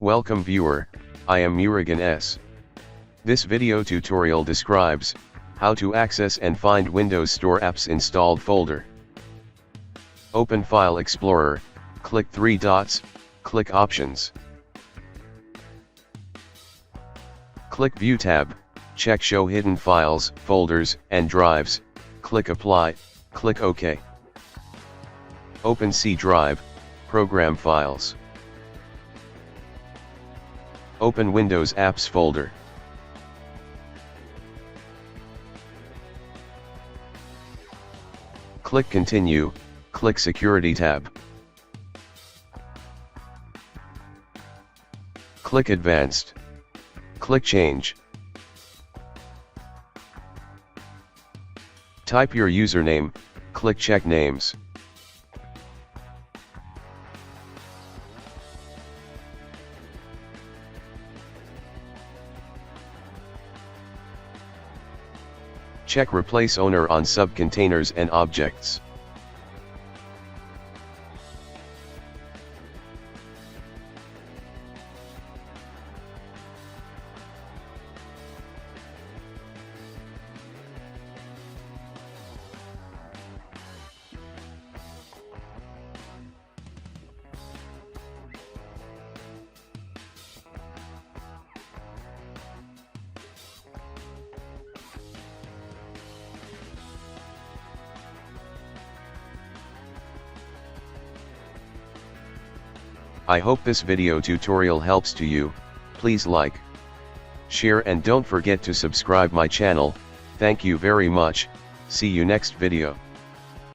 Welcome viewer, I am Murugan S. This video tutorial describes how to access and find Windows Store apps installed folder. Open File Explorer, click three dots, click Options. Click View tab, check Show Hidden Files, Folders, and Drives, click Apply, click OK. Open C Drive, Program Files. Open Windows Apps folder. Click Continue, click Security tab. Click Advanced. Click Change. Type your username, click Check Names. Check Replace Owner on subcontainers and objects. I hope this video tutorial helps to you. Please like, share and don't forget to subscribe my channel. Thank you very much. See you next video.